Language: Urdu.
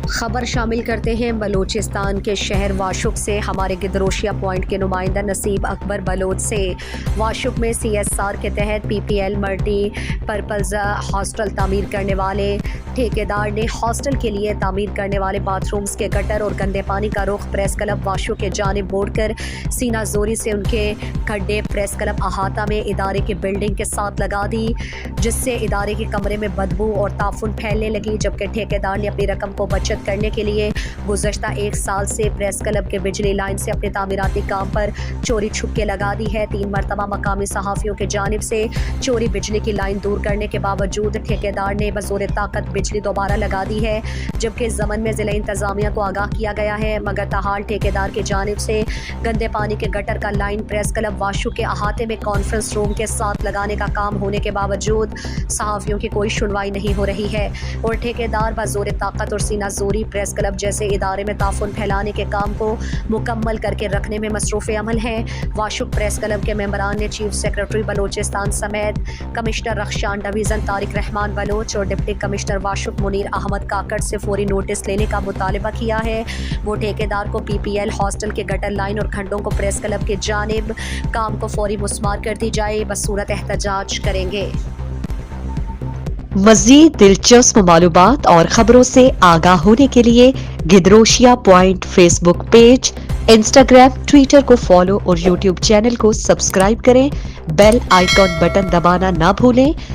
خبر شامل کرتے ہیں بلوچستان کے شہر واشک سے۔ ہمارے گدروشیا پوائنٹ کے نمائندہ نصیب اکبر بلوچ سے۔ واشک میں CSR کے تحت PPL ملٹی پرپز ہاسٹل تعمیر کرنے والے ٹھیکیدار نے ہاسٹل کے لیے تعمیر کرنے والے باتھ رومز کے گٹر اور گندے پانی کا رخ پریس کلب واشک کے جانب موڑ کر سینہ زوری سے ان کے کھڈے پریس کلب احاطہ میں ادارے کی بلڈنگ کے ساتھ لگا دی، جس سے ادارے کے کمرے میں بدبو اور تعفن پھیلنے لگی، جبکہ ٹھیکیدار نے اپنی رقم کو بچت کرنے کے لیے گزشتہ 1 سال سے پریس کلب کے بجلی لائن سے اپنے تعمیراتی کام پر چوری چھپکے لگا دی ہے۔ 3 مرتبہ مقامی صحافیوں کی جانب سے چوری بجلی کی لائن دور کرنے کے باوجود ٹھیکیدار نے بزور طاقت بجلی دوبارہ لگا دی ہے، جبکہ اس ضمن میں ضلع انتظامیہ کو آگاہ کیا گیا ہے، مگر تاحال ٹھیکیدار کی جانب سے گندے پانی کے گٹر کا لائن پریس کلب واشک کے احاطے میں کانفرنس روم کے ساتھ لگانے کا کام ہونے کے باوجود صحافیوں کی کوئی سنوائی نہیں ہو رہی ہے اور ٹھیکیدار بزور طاقت اور سینہ زوری پریس کلب جیسے ادارے میں تعفن پھیلانے کے کام کو مکمل کر کے رکھنے میں مصروف عمل ہیں۔ واشک پریس کلب کے ممبران نے چیف سیکرٹری بلوچستان سمیت کمشنر رخشان ڈویژن طارق رحمان بلوچ اور ڈپٹی کمشنر واشک منیر احمد کاکڑ سے فوری نوٹس لینے کا مطالبہ کیا ہے۔ وہ ٹھیکیدار کو PPL ہاسٹل کے گٹر لائن اور کھڈوں کو پریس کلب کی جانب کام کو فوری مسمار کر دی جائے، بصورت احتجاج کریں گے۔ مزید دلچسپ معلومات اور خبروں سے آگاہ ہونے کے لیے Gedrosia point Facebook page, Instagram, Twitter کو فالو اور YouTube چینل کو سبسکرائب کریں۔ بیل آئیکن بٹن دبانا نہ بھولیں